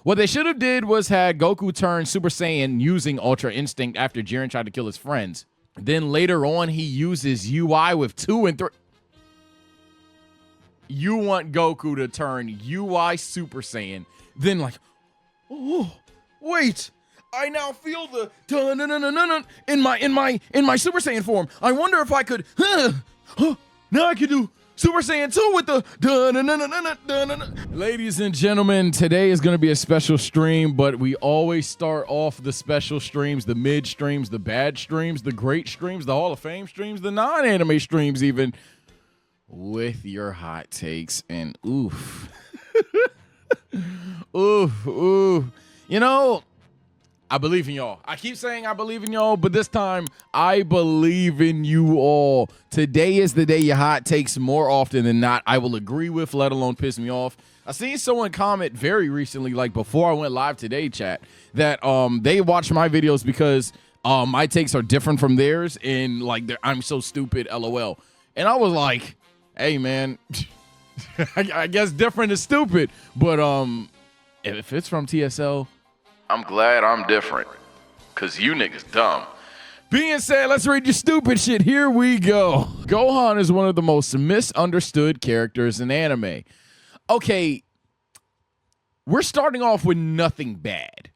What they should have did was had Goku turn Super Saiyan using Ultra Instinct after Jiren tried to kill his friends. Then later on, he uses UI with 2 and 3. You want Goku to turn UI Super Saiyan, then like, oh, wait, I now feel the in my Super Saiyan form. I wonder if I could, now I can do Super Saiyan 2 with the Ladies and gentlemen, today is going to be a special stream, but we always start off the special streams, the mid streams, the bad streams, the great streams, the Hall of Fame streams, the non-anime streams even, with your hot takes. And oof. oof. You know, I believe in y'all. I keep saying I believe in y'all, but this time I believe in you all. Today is the day your hot takes more often than not I will agree with, let alone piss me off. I seen someone comment very recently, like before I went live today, chat, that they watch my videos because my takes are different from theirs and like I'm so stupid, LOL. And I was like, hey man, I guess different is stupid, but if it's from TSL, I'm glad I'm different, cause you niggas dumb. Being said, let's read your stupid shit. Here we go. Gohan is one of the most misunderstood characters in anime. Okay, we're starting off with nothing bad.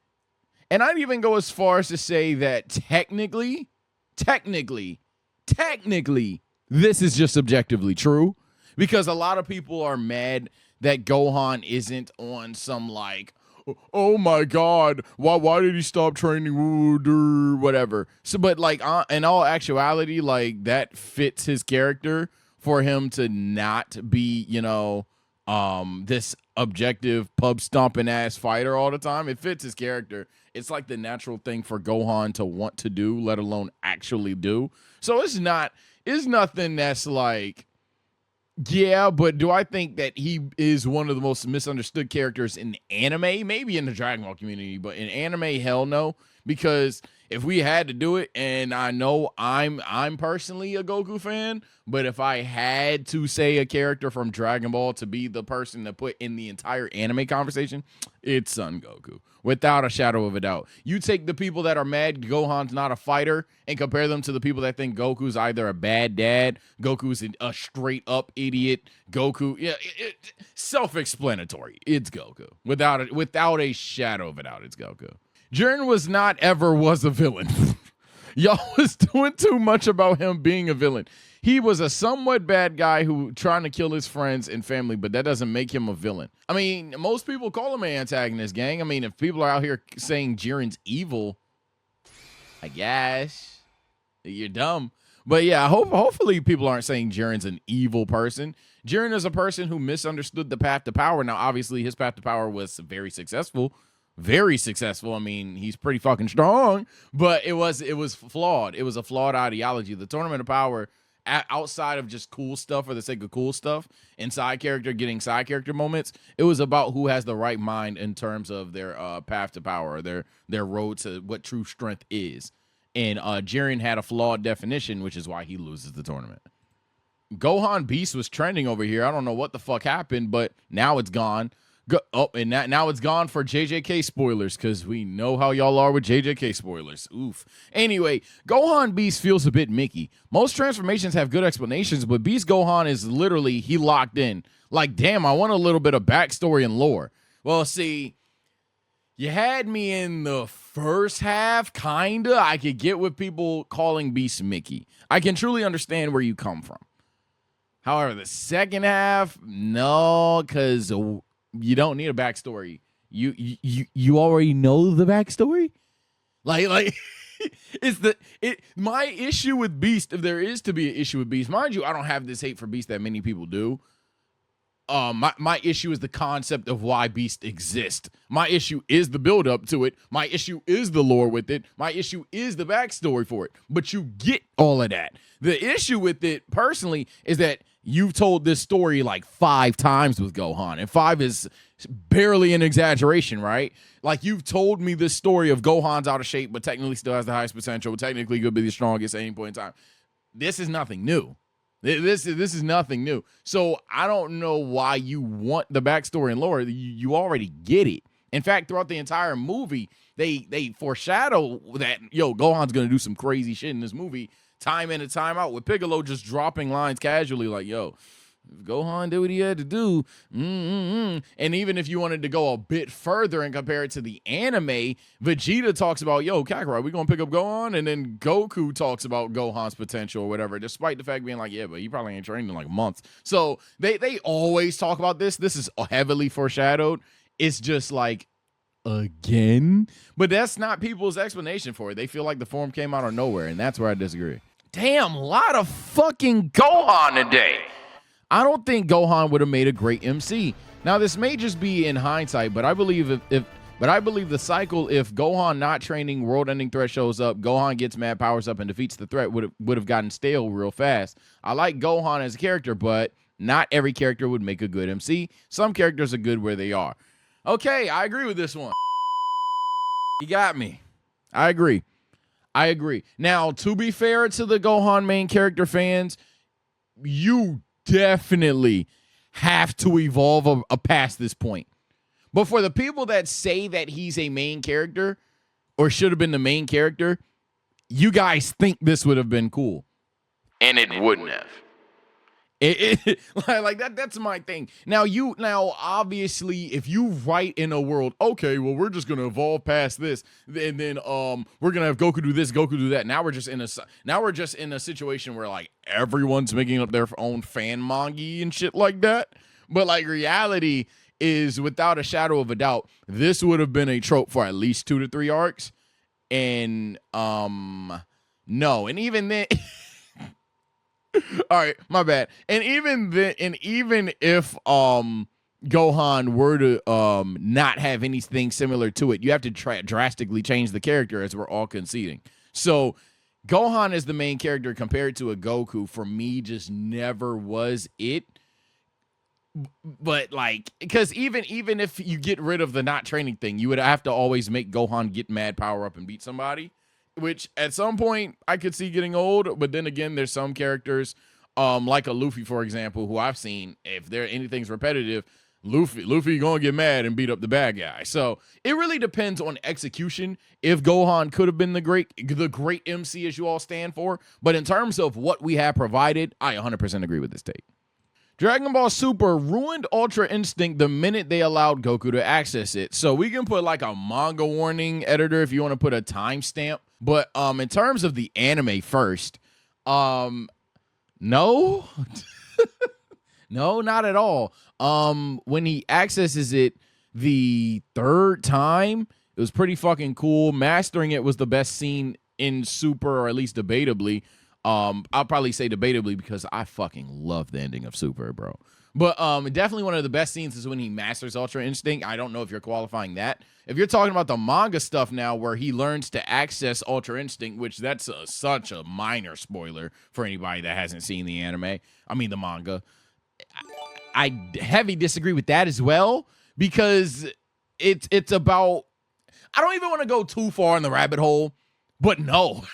And I'd even go as far as to say that technically, this is just objectively true. Because a lot of people are mad that Gohan isn't on some like, oh my God, why did he stop training? Whatever. So, but like in all actuality, like that fits his character for him to not be, you know, this objective pub stomping ass fighter all the time. It fits his character. It's like the natural thing for Gohan to want to do, let alone actually do. So it's nothing that's like, yeah, but do I think that he is one of the most misunderstood characters in anime? Maybe in the Dragon Ball community, but in anime, hell no. Because if we had to do it, and I know I'm personally a Goku fan, but if I had to say a character from Dragon Ball to be the person to put in the entire anime conversation, it's Son Goku. Without a shadow of a doubt. You take the people that are mad Gohan's not a fighter and compare them to the people that think Goku's either a bad dad, Goku's a straight up idiot, Goku. Yeah, self-explanatory. It's Goku. Without a shadow of a doubt, it's Goku. Jiren was a villain. Y'all was doing too much about him being a villain. He was a somewhat bad guy who trying to kill his friends and family, but that doesn't make him a villain. I mean, most people call him an antagonist, gang. I mean, if people are out here saying Jiren's evil, I guess you're dumb. But yeah, hopefully people aren't saying Jiren's an evil person. Jiren is a person who misunderstood the path to power. Now, obviously, his path to power was very successful. Very successful. I mean, he's pretty fucking strong, but it was flawed. It was a flawed ideology. The Tournament of Power, outside of just cool stuff for the sake of cool stuff and side character getting side character moments, it was about who has the right mind in terms of their path to power, their road to what true strength is. And Jiren had a flawed definition, which is why he loses the tournament. Gohan Beast was trending over here. I don't know what the fuck happened, but now it's gone. Now it's gone for JJK spoilers, because we know how y'all are with JJK spoilers. Oof. Anyway, Gohan Beast feels a bit Mickey. Most transformations have good explanations, but Beast Gohan is literally, he locked in. Like, damn, I want a little bit of backstory and lore. Well, see, you had me in the first half, kinda. I could get with people calling Beast Mickey. I can truly understand where you come from. However, the second half, no, because you don't need a backstory. You already know the backstory. Like my issue with Beast, if there is to be an issue with Beast, mind you, I don't have this hate for Beast that many people do. My issue is the concept of why Beast exists. My issue is the build up to it. My issue is the lore with it. My issue is the backstory for it. But you get all of that. The issue with it personally is that you've told this story like 5 times with Gohan, and 5 is barely an exaggeration, right? Like, you've told me this story of Gohan's out of shape, but technically still has the highest potential, technically could be the strongest at any point in time. This is nothing new. This is nothing new. So I don't know why you want the backstory and lore. You already get it. In fact, throughout the entire movie, they foreshadow that, yo, Gohan's going to do some crazy shit in this movie, time in and time out, with Piccolo just dropping lines casually like, yo, Gohan did what he had to do. And even if you wanted to go a bit further and compare it to the anime, Vegeta talks about, yo, Kakarot, we going to pick up Gohan? And then Goku talks about Gohan's potential or whatever, despite the fact being like, yeah, but he probably ain't trained in like months. So they always talk about this. This is heavily foreshadowed. It's just like, again? But that's not people's explanation for it. They feel like the form came out of nowhere, and that's where I disagree. Damn, a lot of fucking Gohan today. I don't think Gohan would have made a great MC. Now, this may just be in hindsight, but I believe I believe the cycle, if Gohan not training, world-ending threat shows up, Gohan gets mad, powers up, and defeats the threat, would have gotten stale real fast. I like Gohan as a character, but not every character would make a good MC. Some characters are good where they are. Okay, I agree with this one. You got me. I agree. Now, to be fair to the Gohan main character fans, you definitely have to evolve past this point. But for the people that say that he's a main character or should have been the main character, you guys think this would have been cool. And it wouldn't have. Like that's my thing. Now obviously if you write in a world, okay, well, we're just gonna evolve past this, and then we're gonna have Goku do this, Goku do that. Now we're just in a situation where like everyone's making up their own fan manga and shit like that. But like reality is, without a shadow of a doubt, this would have been a trope for at least 2 to 3 arcs. And no, and even then all right, my bad. And even then, and even if Gohan were to not have anything similar to it, you have to drastically change the character, as we're all conceding. So Gohan as the main character compared to a Goku, for me, just never was it. But like, because even if you get rid of the not training thing, you would have to always make Gohan get mad, power up, and beat somebody, which at some point I could see getting old. But then again, there's some characters, like a Luffy, for example, who I've seen, if anything's repetitive, Luffy gonna get mad and beat up the bad guy. So it really depends on execution. If Gohan could have been the great MC, as you all stand for, but in terms of what we have provided, I 100% agree with this take. Dragon Ball Super ruined Ultra Instinct the minute they allowed Goku to access it. So we can put like a manga warning editor if you want to put a timestamp. But in terms of the anime first, no. No, not at all. When he accesses it the 3rd time, it was pretty fucking cool. Mastering it was the best scene in Super, or at least debatably. I'll probably say debatably because I fucking love the ending of Super, bro. But definitely one of the best scenes is when he masters Ultra Instinct. I don't know if you're qualifying that. If you're talking about the manga stuff now, where he learns to access Ultra Instinct, which that's such a minor spoiler for anybody that hasn't seen the anime. I mean, the manga. I heavy disagree with that as well, because it's about, I don't even want to go too far in the rabbit hole, but no.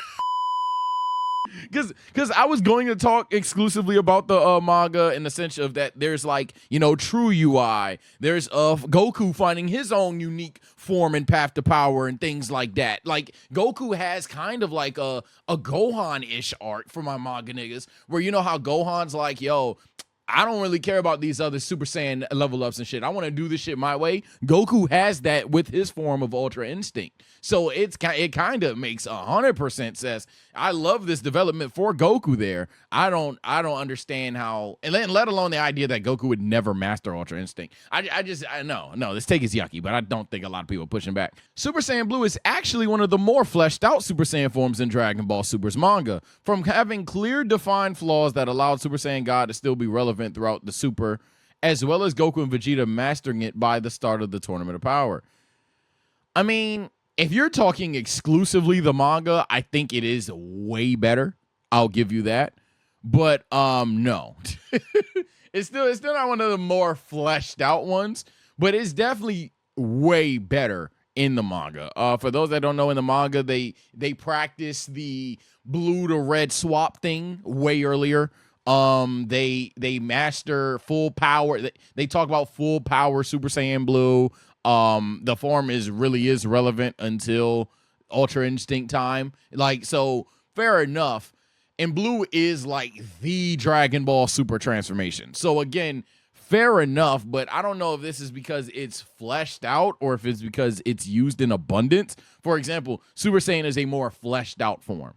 Because I was going to talk exclusively about the manga in the sense of that there's like, true UI. There's Goku finding his own unique form and path to power and things like that. Like Goku has kind of like a Gohan-ish arc for my manga niggas, where you know how Gohan's like, yo, I don't really care about these other Super Saiyan level ups and shit. I want to do this shit my way. Goku has that with his form of Ultra Instinct. So it kind of makes 100% sense. I love this development for Goku there. I don't understand how, and let alone the idea that Goku would never master Ultra Instinct. No, this take is yucky, but I don't think a lot of people are pushing back. Super Saiyan Blue is actually one of the more fleshed out Super Saiyan forms in Dragon Ball Super's manga. From having clear defined flaws that allowed Super Saiyan God to still be relevant throughout the Super, as well as Goku and Vegeta mastering it by the start of the Tournament of Power. I mean, if you're talking exclusively the manga, I think it is way better. I'll give you that. But no. It's still not one of the more fleshed out ones, but it's definitely way better in the manga. For those that don't know, in the manga, they practice the blue to red swap thing way earlier. They master full power. They talk about full power Super Saiyan Blue. the form really is relevant until Ultra Instinct time. Like, so fair enough. And Blue is like the Dragon Ball Super transformation. So again, fair enough, but I don't know if this is because it's fleshed out or if it's because it's used in abundance. For example, Super Saiyan is a more fleshed out form.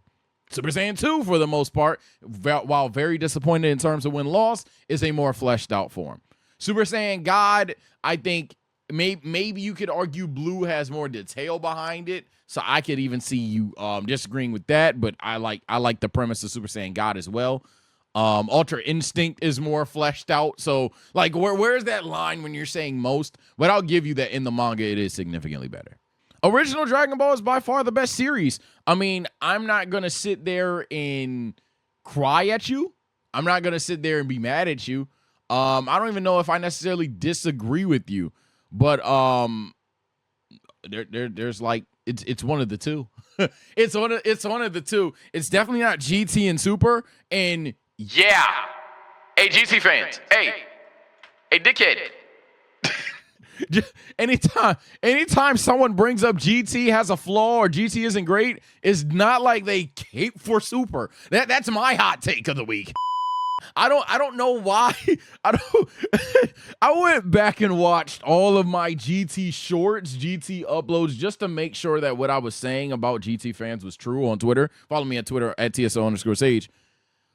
Super Saiyan 2, for the most part, while very disappointed in terms of win-loss, is a more fleshed out form. Super Saiyan God, I think maybe you could argue Blue has more detail behind it, so I could even see you disagreeing with that, but I like the premise of Super Saiyan God as well. Ultra Instinct is more fleshed out, so like where's that line when you're saying most? But I'll give you that in the manga it is significantly better. Original Dragon Ball is by far the best series. I mean, I'm not going to sit there and cry at you. I'm not going to sit there and be mad at you. I don't even know if I necessarily disagree with you, but there's like it's one of the two. it's one of the two. It's definitely not GT and Super. And yeah, hey GT fans, hey dickhead. Anytime someone brings up GT has a flaw or GT isn't great, it's not like they cape for Super. That's my hot take of the week. I don't know why. I went back and watched all of my GT shorts, GT uploads, just to make sure that what I was saying about GT fans was true on Twitter. Follow me on Twitter at TSO_Sage.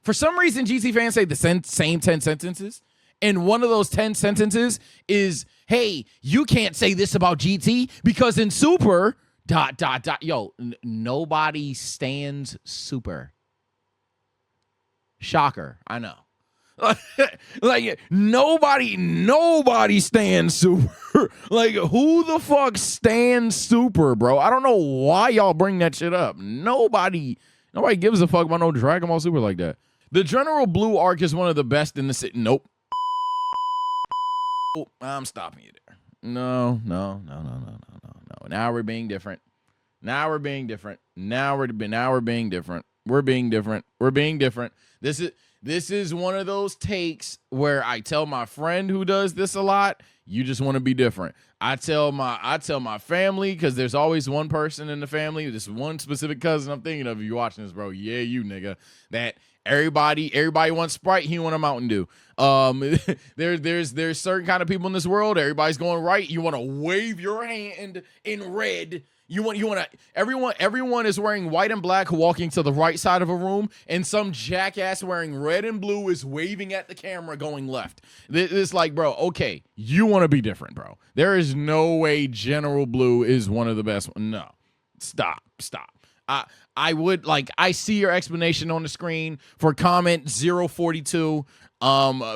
For some reason, GT fans say the same 10 sentences. And one of those 10 sentences is, hey, you can't say this about GT because in Super, ... Yo, nobody stands Super. Shocker, I know. Like, nobody stands Super. Like, who the fuck stands Super, bro? I don't know why y'all bring that shit up. Nobody gives a fuck about no Dragon Ball Super like that. The General Blue arc is one of the best in the city. Nope. Oh, I'm stopping you there. No. Now we're being different. We're being different. This is one of those takes where I tell my friend who does this a lot, you just want to be different. I tell my family, because there's always one person in the family, this one specific cousin I'm thinking of, if you're watching this, bro. Yeah, you nigga. That everybody wants Sprite, he want a Mountain Dew. There's certain kind of people in this world, everybody's going right, you want to wave your hand in red. Everyone is wearing white and black walking to the right side of a room, and some jackass wearing red and blue is waving at the camera going left. It's like, bro, okay, you want to be different, bro. There is no way General Blue is one of the best. No, stop. I see your explanation on the screen for comment 042.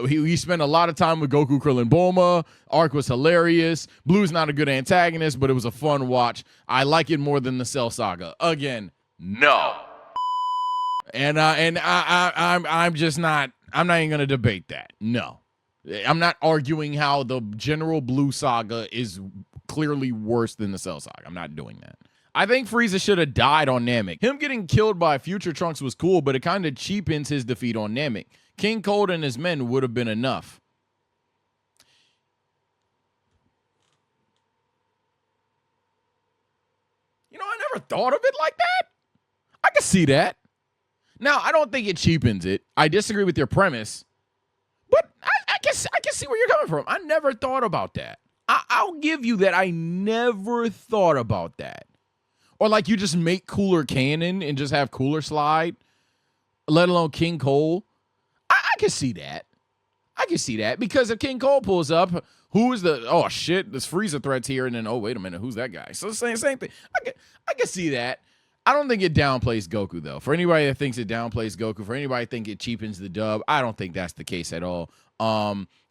He spent a lot of time with Goku, Krillin, Bulma. Arc was hilarious. Blue's not a good antagonist, but it was a fun watch. I like it more than the Cell Saga. Again, no. And I'm just not. I'm not even gonna debate that. No, I'm not arguing how the General Blue Saga is clearly worse than the Cell Saga. I'm not doing that. I think Frieza should have died on Namek. Him getting killed by Future Trunks was cool, but it kind of cheapens his defeat on Namek. King Cold and his men would have been enough. You know, I never thought of it like that. I can see that. Now, I don't think it cheapens it. I disagree with your premise, but I can see where you're coming from. I never thought about that. I'll give you that. I never thought about that. Or like you just make Cooler canon and just have Cooler slide, let alone King Cole. I can see that. Because if King Cole pulls up, who is the, oh shit, this Frieza threat's here, and then, oh, wait a minute, who's that guy? So same thing. I can see that. I don't think it downplays Goku, though. For anybody that thinks it downplays Goku, for anybody that thinks it cheapens the dub, I don't think that's the case at all.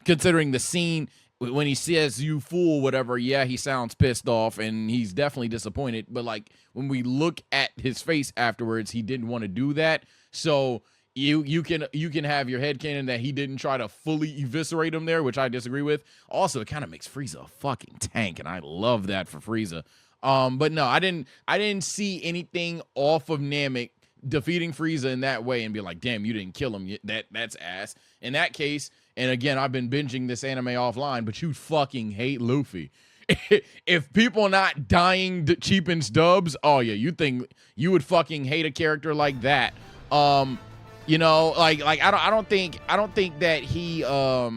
Considering the scene, when he says, you fool, whatever, yeah, he sounds pissed off, and he's definitely disappointed. But, like, when we look at his face afterwards, he didn't want to do that. So you can have your headcanon that he didn't try to fully eviscerate him there, which I disagree with. Also, it kind of makes Frieza a fucking tank, and I love that for Frieza. But no, I didn't see anything off of Namek defeating Frieza in that way and be like, damn, you didn't kill him. That's ass. In that case, and again, I've been binging this anime offline, but you fucking hate Luffy. if people not dying cheapens dubs, oh yeah, you think you would fucking hate a character like that. You know, like I don't think that he I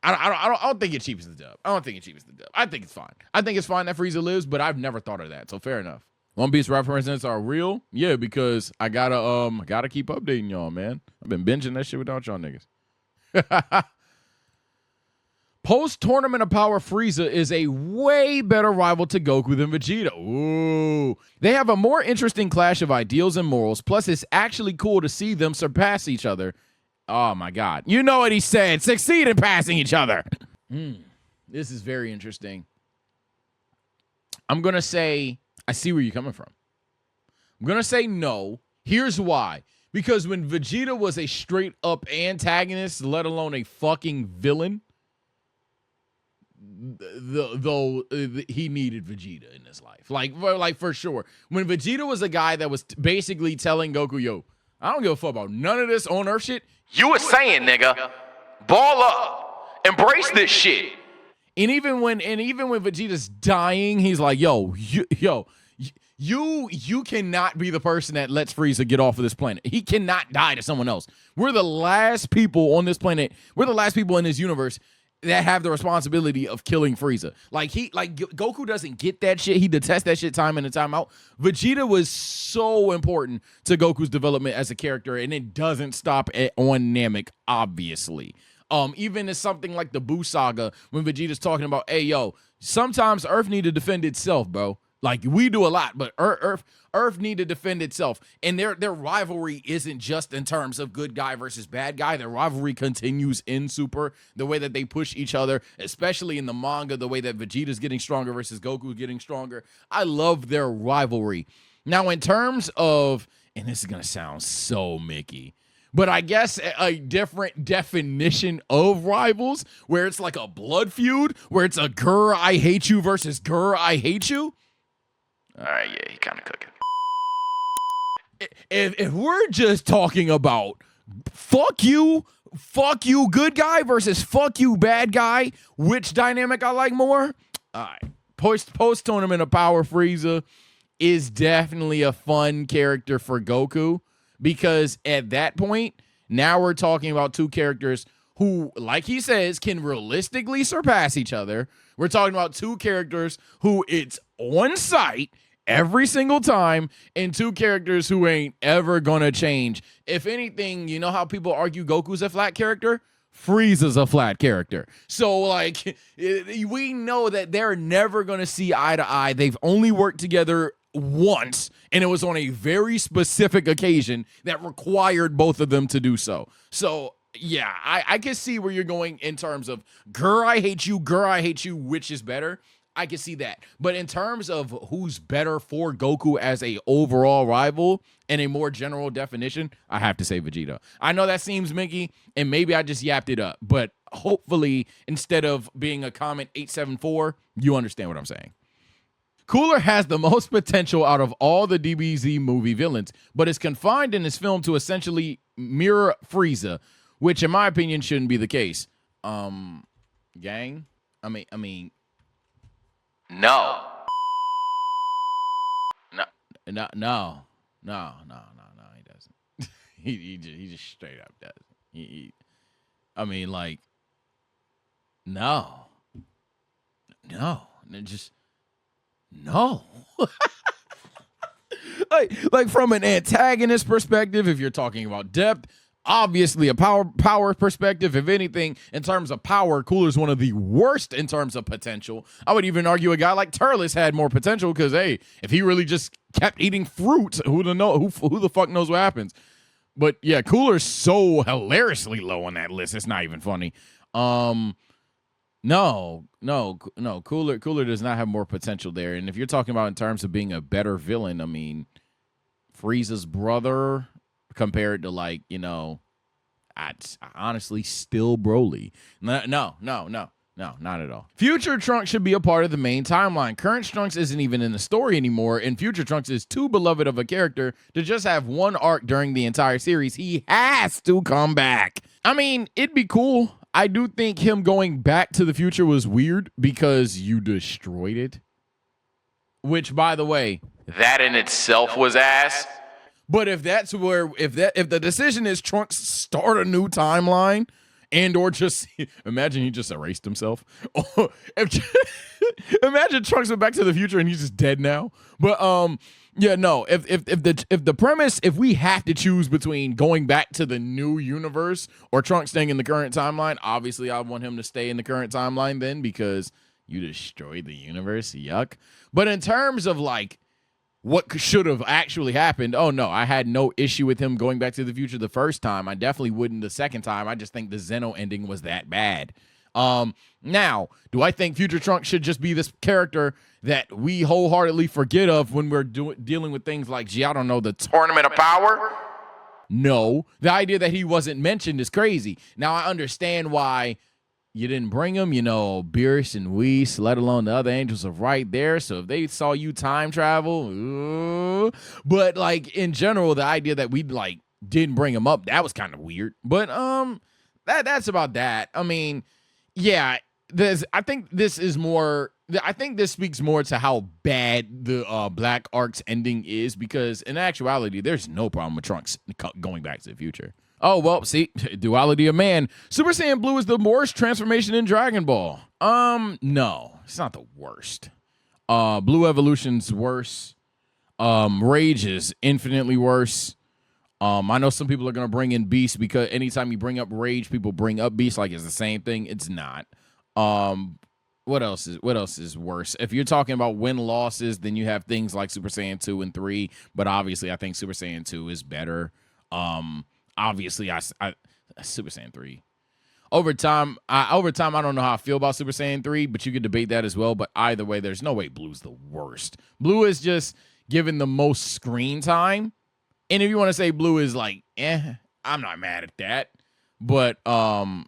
don't think it cheapens the dub. I don't think it cheapens the dub. I think it's fine. I think it's fine that Frieza lives, but I've never thought of that. So fair enough. One Piece references are real, yeah, because I gotta keep updating y'all, man. I've been binging that shit without y'all niggas. Post-Tournament of Power Frieza is a way better rival to Goku than Vegeta. Ooh. They have a more interesting clash of ideals and morals, plus it's actually cool to see them surpass each other. Oh my God. You know what he said, succeed in passing each other. This is very interesting. I'm going to say, I see where you're coming from. I'm going to say no. Here's why. Because when Vegeta was a straight up antagonist, let alone a fucking villain, though he needed Vegeta in his life. Like for sure. When Vegeta was a guy that was basically telling Goku, yo, I don't give a fuck about none of this on Earth shit. You a Saiyan, nigga. Ball up. Embrace this shit. And even when Vegeta's dying, he's like, yo, you cannot be the person that lets Frieza get off of this planet. He cannot die to someone else. We're the last people on this planet. We're the last people in this universe that have the responsibility of killing Frieza. Like Goku doesn't get that shit. He detests that shit time in and time out. Vegeta was so important to Goku's development as a character, and it doesn't stop on Namek, obviously. Even as something like the Buu saga, when Vegeta's talking about, hey, yo, sometimes Earth need to defend itself, bro. Like, we do a lot, but Earth need to defend itself. And their rivalry isn't just in terms of good guy versus bad guy. Their rivalry continues in Super, the way that they push each other, especially in the manga, the way that Vegeta's getting stronger versus Goku getting stronger. I love their rivalry. Now, in terms of, and this is going to sound so Mickey, but I guess a different definition of rivals, where it's like a blood feud, where it's a grr, I hate you versus grr, I hate you. All right, yeah, he kind of cooking. If we're just talking about fuck you good guy versus fuck you bad guy, which dynamic I like more? All right, post Tournament of Power Frieza is definitely a fun character for Goku, because at that point, now we're talking about two characters who, like he says, can realistically surpass each other. We're talking about two characters who it's on sight every single time, and two characters who ain't ever gonna change. If anything, you know how people argue Goku's a flat character? Frieza's a flat character. So, like, we know that they're never gonna see eye to eye. They've only worked together once, and it was on a very specific occasion that required both of them to do so. So, yeah, I can see where you're going in terms of grr, I hate you, which is better. I can see that. But in terms of who's better for Goku as a overall rival and a more general definition, I have to say Vegeta. I know that seems Mickey, and maybe I just yapped it up, but hopefully instead of being a comment 874, you understand what I'm saying. Cooler has the most potential out of all the DBZ movie villains, but is confined in his film to essentially mirror Frieza, which in my opinion shouldn't be the case. Gang? I mean, No. No, he doesn't. he just straight up doesn't. I mean, like, no, just no. like from an antagonist perspective, if you're talking about depth, obviously a power perspective, if anything, in terms of power, Cooler's one of the worst in terms of potential. I would even argue a guy like Turles had more potential, because, hey, if he really just kept eating fruit, who the fuck knows what happens. But yeah, Cooler's so hilariously low on that list. It's not even funny. No, Cooler does not have more potential there. And if you're talking about in terms of being a better villain, I mean, Frieza's brother compared to, like, you know, I honestly still Broly. No, not at all. Future Trunks should be a part of the main timeline. Current Trunks isn't even in the story anymore, and Future Trunks is too beloved of a character to just have one arc during the entire series. He has to come back. I mean, it'd be cool. I do think him going back to the future was weird because you destroyed it. Which, by the way, That in itself was ass. but if that's where if the decision is Trunks start a new timeline and or just imagine he just erased himself. Imagine Trunks went back to the future and he's just dead now. But yeah, no. If the premise, if we have to choose between going back to the new universe or Trunks staying in the current timeline, obviously I want him to stay in the current timeline then because you destroyed the universe. Yuck. But in terms of like what should have actually happened, oh no, I had no issue with him going back to the future the first time. I definitely wouldn't the second time. I just think the Zeno ending was that bad. Now, do I think Future Trunks should just be this character that we wholeheartedly forget of when we're dealing with things like, I don't know, the Tournament of Power? No. The idea that he wasn't mentioned is crazy. Now, I understand why you didn't bring him, Beerus and Whis, let alone the other angels are right there. So if they saw you time travel, but like in general, the idea that we like didn't bring him up, that was kind of weird. But that's about that. I mean, yeah, I think this speaks more to how bad the Black Arc's ending is because in actuality, there's no problem with Trunks going back to the future. Oh, well, see, duality of man. Super Saiyan Blue is the worst transformation in Dragon Ball. No, it's not the worst. Blue Evolution's worse. Rage is infinitely worse. I know some people are going to bring in Beast because anytime you bring up Rage, people bring up Beast like it's the same thing. It's not. What else is worse? If you're talking about win-losses, then you have things like Super Saiyan 2 and 3, but obviously I think Super Saiyan 2 is better. Obviously, I Super Saiyan 3. Over time, I don't know how I feel about Super Saiyan 3, but you could debate that as well. But either way, there's no way Blue's the worst. Blue is just given the most screen time. And if you want to say Blue is like, I'm not mad at that. But nah,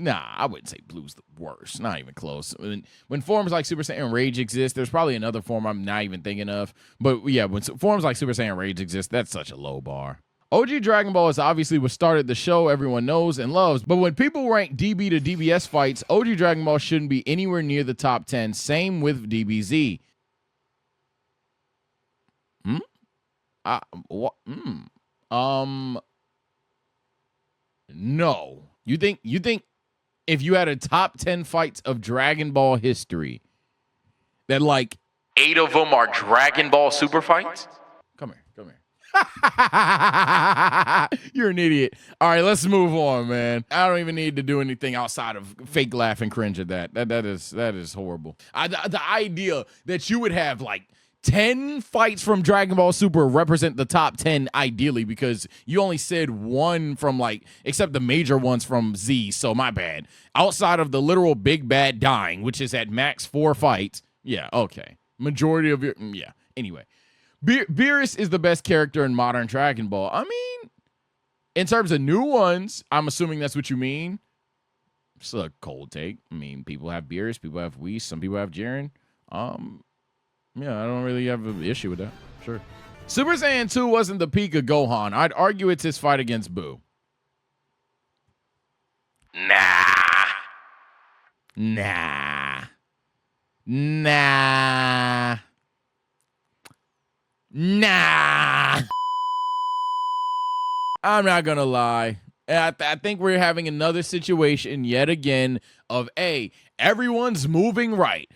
I wouldn't say Blue's the worst. Not even close. When forms like Super Saiyan Rage exist, there's probably another form I'm not even thinking of. But yeah, when forms like Super Saiyan Rage exist, that's such a low bar. OG Dragon Ball is obviously what started the show everyone knows and loves, but when people rank DB to DBS fights, OG Dragon Ball shouldn't be anywhere near the top 10. Same with DBZ. No. You think if you had a top 10 fights of Dragon Ball history that like 8 of them are Dragon Ball Super fights? Come here. You're an idiot. All right, let's move on, man. I don't even need to do anything outside of fake laugh and cringe at that. That is horrible. The idea that you would have like 10 fights from Dragon Ball Super represent the top 10 ideally because you only said one from like, except the major ones from Z, so my bad. Outside of the literal big bad dying, which is at max 4 fights. Yeah, okay. Majority of your, yeah. Anyway. Beerus is the best character in modern Dragon Ball. I mean, in terms of new ones, I'm assuming that's what you mean. It's a cold take. I mean, people have Beerus, people have Whis, some people have Jiren. Yeah, I don't really have an issue with that. Sure. Super Saiyan 2 wasn't the peak of Gohan. I'd argue it's his fight against Boo. Nah. I'm not gonna lie. I think we're having another situation yet again of everyone's moving right.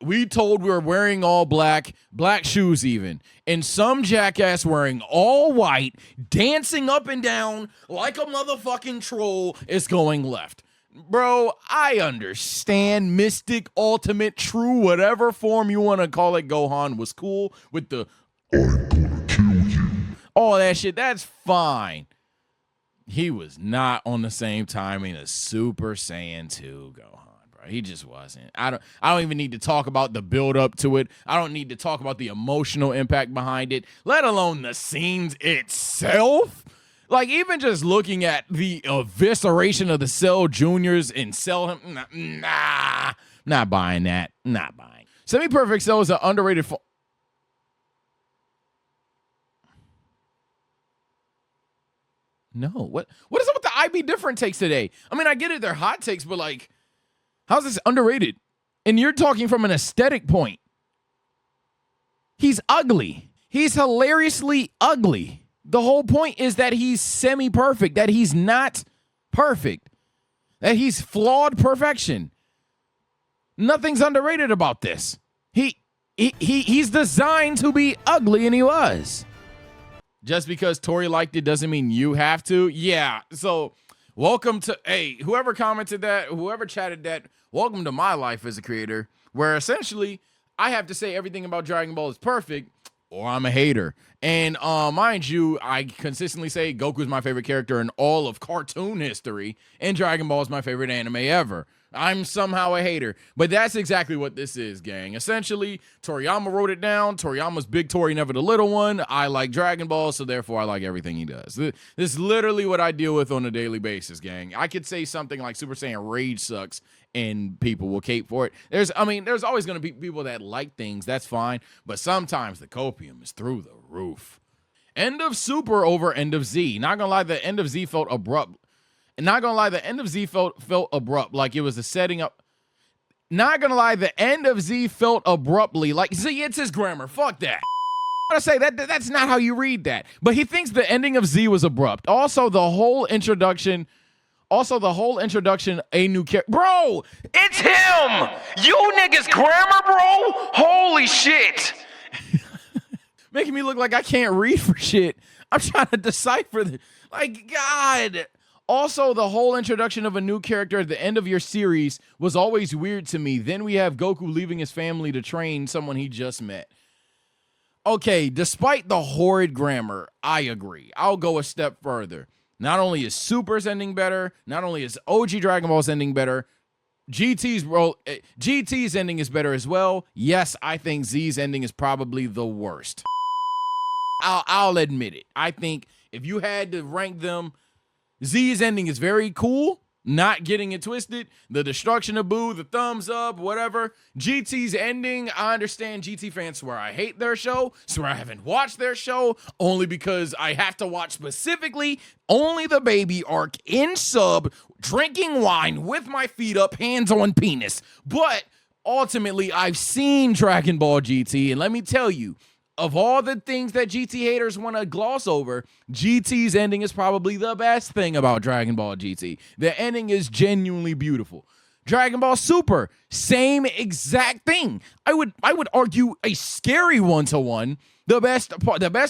We told we were wearing all black shoes even, and some jackass wearing all white, dancing up and down like a motherfucking troll is going left. Bro, I understand Mystic, Ultimate, True, whatever form you want to call it, Gohan was cool with the I'm gonna kill you. All that shit, that's fine. He was not on the same timing as Super Saiyan 2 Gohan, bro. He just wasn't. I don't even need to talk about the build up to it. I don't need to talk about the emotional impact behind it, let alone the scenes itself. Like, even just looking at the evisceration of the Cell Juniors and Cell him, not buying that. Not buying. Semi-Perfect Cell is an underrated No, what is up with the I be different takes today. I mean, I get it, they're hot takes, but like, how's this underrated? And you're talking from an aesthetic point. He's ugly. He's hilariously ugly. The whole point is that he's semi-perfect, that he's not perfect, that he's flawed perfection. Nothing's underrated about this. He's designed to be ugly, and he was. Just because Tori liked it doesn't mean you have to. Yeah, so welcome to, hey, whoever commented that, whoever chatted that, welcome to my life as a creator, where essentially I have to say everything about Dragon Ball is perfect, or I'm a hater. And mind you, I consistently say Goku's my favorite character in all of cartoon history, and Dragon Ball is my favorite anime ever. I'm somehow a hater, but that's exactly what this is, gang. Essentially, Toriyama wrote it down. Toriyama's big Tori, never the little one. I like Dragon Ball, so therefore I like everything he does. This is literally what I deal with on a daily basis, gang. I could say something like Super Saiyan Rage sucks, and people will cape for it. There's always going to be people that like things. That's fine, but sometimes the copium is through the roof. End of Super over End of Z. Not gonna lie, the End of Z felt abrupt. And not gonna lie, the End of Z felt abrupt, like it was a setting up. Not gonna lie, the End of Z felt abruptly like, see, it's his grammar. Fuck that. I gotta say that's not how you read that. But he thinks the ending of Z was abrupt. Also, the whole introduction, a new character. Bro, It's him! You niggas grammar, bro? Holy shit! making me look like I can't read for shit. I'm trying to decipher the, like, God. Also, the whole introduction of a new character at the end of your series was always weird to me. Then we have Goku leaving his family to train someone he just met. Okay, despite the horrid grammar, I agree. I'll go a step further. Not only is Super's ending better, not only is OG Dragon Ball's ending better, GT's ending is better as well. Yes, I think Z's ending is probably the worst. I'll admit it. I think if you had to rank them, Z's ending is very cool, not getting it twisted. The destruction of Boo, the thumbs up, whatever. GT's ending, I understand GT fans swear I hate their show, swear I haven't watched their show, only because I have to watch specifically only the baby arc in sub, drinking wine with my feet up, hands on penis. But ultimately, I've seen Dragon Ball GT, and let me tell you, of all the things that GT haters want to gloss over, GT's ending is probably the best thing about Dragon Ball GT. The ending is genuinely beautiful. Dragon Ball Super, same exact thing. I would argue a scary one-to-one. The best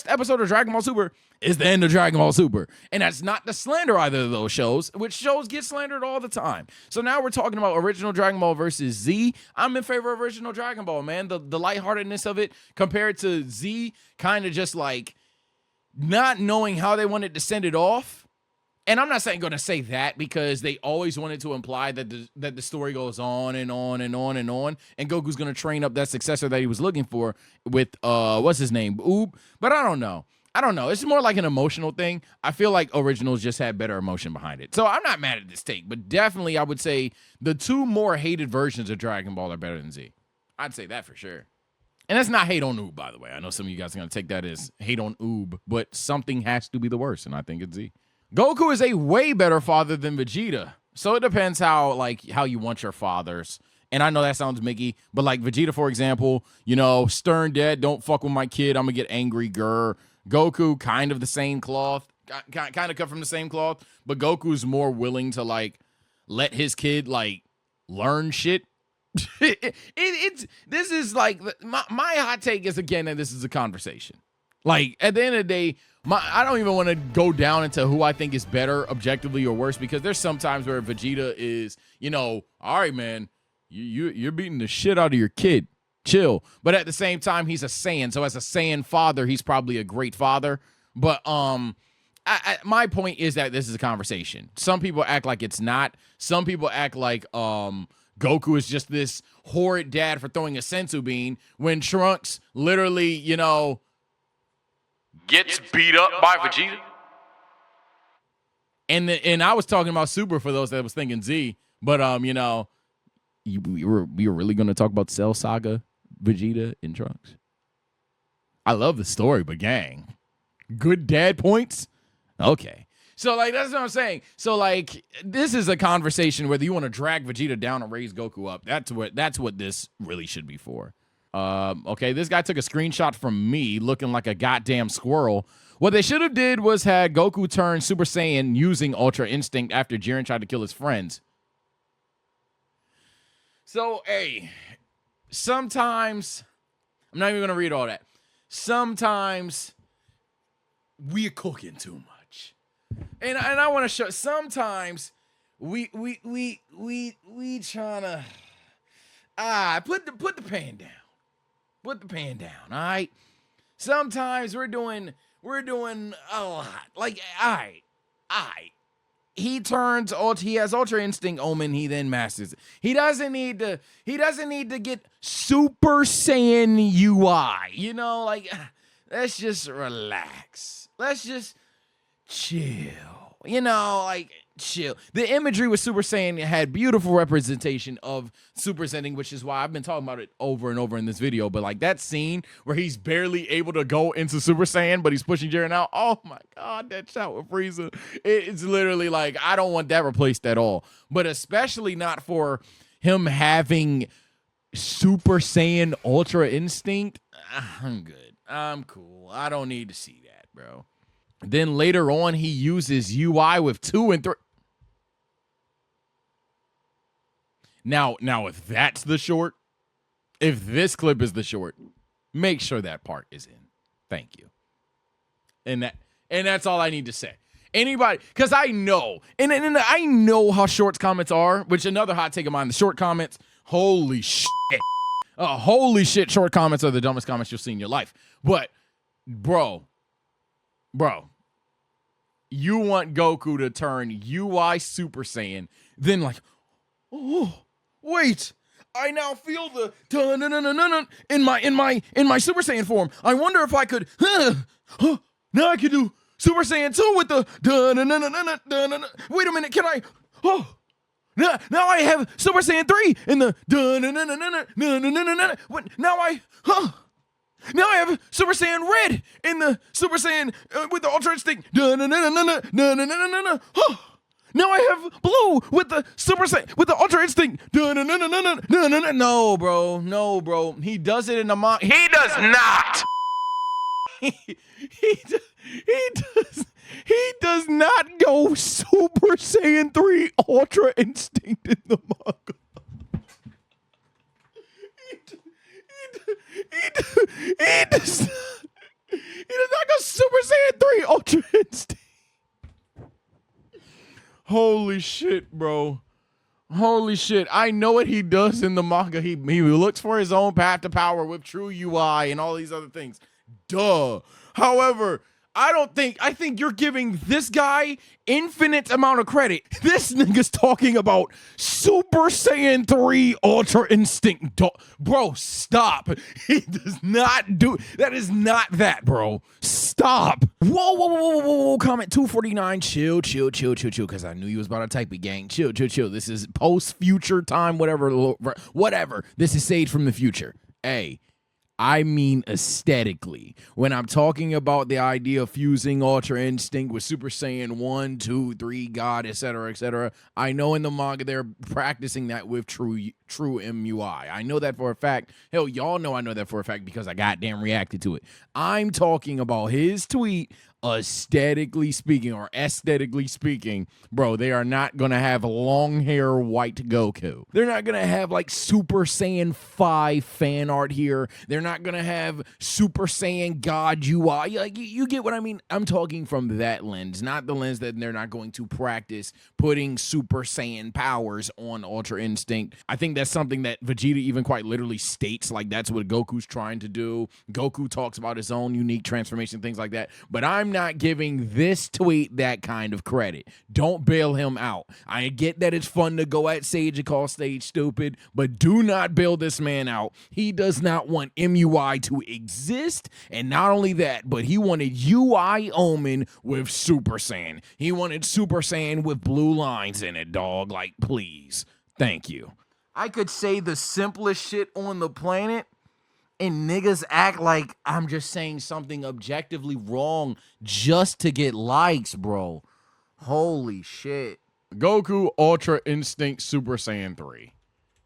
episode of Dragon Ball Super is the end of Dragon Ball Super. And that's not to slander either of those shows, which shows get slandered all the time. So now we're talking about original Dragon Ball versus Z. I'm in favor of original Dragon Ball, man. The lightheartedness of it compared to Z, kind of just like not knowing how they wanted to send it off. And I'm not going to say that because they always wanted to imply that the story goes on and on and on and on, and Goku's going to train up that successor that he was looking for with what's his name, Oob. But I don't know. It's more like an emotional thing. I feel like originals just had better emotion behind it. So I'm not mad at this take, but definitely I would say the two more hated versions of Dragon Ball are better than Z. I'd say that for sure. And that's not hate on Oob, by the way. I know some of you guys are going to take that as hate on Oob, but something has to be the worst, and I think it's Z. Goku is a way better father than Vegeta. So it depends how you want your fathers. And I know that sounds Mickey, but like Vegeta, for example, stern dad, don't fuck with my kid, I'm gonna get angry, grr. Goku, kind of the same cloth, kind of cut from the same cloth, but Goku's more willing to like let his kid like learn shit. This is like my hot take is, again, that this is a conversation. Like at the end of the day, I don't even want to go down into who I think is better objectively or worse, because there's some times where Vegeta is, all right, man, you're beating the shit out of your kid. Chill. But at the same time, he's a Saiyan. So as a Saiyan father, he's probably a great father. But my point is that this is a conversation. Some people act like it's not. Some people act like Goku is just this horrid dad for throwing a senzu bean when Trunks literally, Gets beat up by Vegeta? And I was talking about Super for those that was thinking Z, but we were really going to talk about Cell Saga, Vegeta, and Trunks. I love the story, but gang, good dad points. Okay, So, like, that's what I'm saying. So, like, this is a conversation whether you want to drag Vegeta down or raise Goku up. That's what this really should be for. Okay, this guy took a screenshot from me looking like a goddamn squirrel. What they should have did was had Goku turn Super Saiyan using Ultra Instinct after Jiren tried to kill his friends. So, hey, sometimes, I'm not even going to read all that. Sometimes we're cooking too much. And I want to show, sometimes we trying to, put the pan down. Put the pan down, all right? Sometimes we're doing a lot. Like, all right. He has Ultra Instinct Omen, he then masters it. He doesn't need to get Super Saiyan UI. You know, like, let's just relax. Let's just chill. You know, like, chill. The imagery with Super Saiyan had beautiful representation of Super Saiyan, which is why I've been talking about it over and over in this video. But like that scene where he's barely able to go into Super Saiyan, but he's pushing Jiren out. Oh my God, that shot with Frieza. It's literally like, I don't want that replaced at all. But especially not for him having Super Saiyan Ultra Instinct. I'm good. I'm cool. I don't need to see that, bro. Then later on, he uses UI with 2 and 3. Now, if that's the short, if this clip is the short, make sure that part is in. Thank you. And that's all I need to say. Anybody, because I know, and I know how short comments are, which another hot take of mine, the short comments, holy shit. Holy shit, short comments are the dumbest comments you'll see in your life. But, bro, you want Goku to turn UI Super Saiyan, then like, oh, wait, I now feel the in my Super Saiyan form. I wonder if I could, now I can do Super Saiyan 2 with the wait a minute, can I, now I have Super Saiyan 3 in the now I have Super Saiyan Red in the Super Saiyan with the Ultra Instinct. Now I have Blue with the Super Saiyan with the Ultra Instinct. No, bro. He does it in the manga. He does not. He does not go Super Saiyan 3 Ultra Instinct in the manga. He does not go Super Saiyan 3 Ultra Instinct. Holy shit, bro. Holy shit. I know what he does in the manga. He looks for his own path to power with true UI and all these other things. Duh. However, I think you're giving this guy infinite amount of credit. This nigga's talking about Super Saiyan 3 Ultra Instinct. Bro, stop. He does not do, that is not that, bro. Stop. Whoa. Comment 249. Chill. Because I knew you was about to type it, gang. Chill. This is post-future time, whatever. This is Sage from the future. Hey. I mean aesthetically. When I'm talking about the idea of fusing Ultra Instinct with Super Saiyan 1, 2, 3, God, etc., I know in the manga they're practicing that with true MUI. I know that for a fact. Hell, y'all know I know that for a fact because I goddamn reacted to it. I'm talking about his tweet. Aesthetically speaking, bro, they are not gonna have long hair white Goku. They're not gonna have like Super Saiyan 5 fan art here. They're not gonna have Super Saiyan God UI. Like you get what I mean? I'm talking from that lens, not the lens that they're not going to practice putting Super Saiyan powers on Ultra Instinct. I think that's something that Vegeta even quite literally states, like that's what Goku's trying to do. Goku talks about his own unique transformation, things like that. But I'm not giving this tweet that kind of credit. Don't bail him out. I get that it's fun to go at Sage and call Sage stupid, but do not bail this man out. He does not want MUI to exist, and not only that, but he wanted UI Omen with Super Saiyan. He wanted Super Saiyan with blue lines in it, dog. Like, please. Thank you. I could say the simplest shit on the planet, and niggas act like I'm just saying something objectively wrong just to get likes, bro. Holy shit. Goku Ultra Instinct Super Saiyan 3.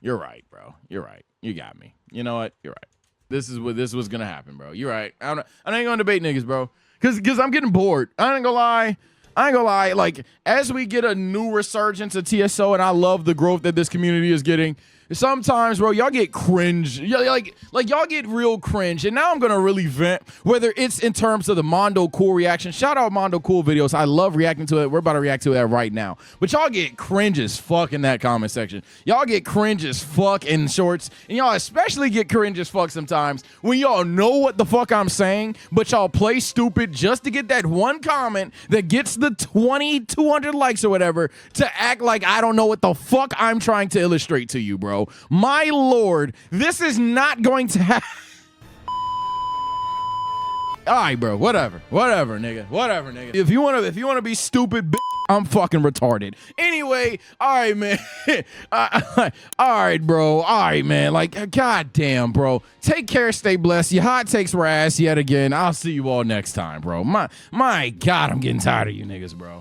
You're right, bro. You're right. You got me. You know what? You're right. This was gonna happen, bro. You're right. I ain't gonna debate niggas, bro. Cause I'm getting bored. I ain't gonna lie. Like, as we get a new resurgence of TSO, and I love the growth that this community is getting, sometimes, bro, y'all get cringe. Like y'all get real cringe. And now I'm gonna really vent, whether it's in terms of the Mondo Cool reaction. Shout out Mondo Cool videos. I love reacting to it. We're about to react to it right now. But y'all get cringe as fuck in that comment section. Y'all get cringe as fuck in shorts. And y'all especially get cringe as fuck sometimes when y'all know what the fuck I'm saying, but y'all play stupid just to get that one comment that gets the 200 likes or whatever to act like I don't know what the fuck I'm trying to illustrate to you, bro. My lord, this is not going to happen. All right, bro. Whatever, nigga. If you wanna be stupid, I'm fucking retarded. Anyway, all right, man. All right, bro. All right, man. Like, goddamn, bro. Take care. Stay blessed. Your hot takes were ass yet again. I'll see you all next time, bro. My God, I'm getting tired of you niggas, bro.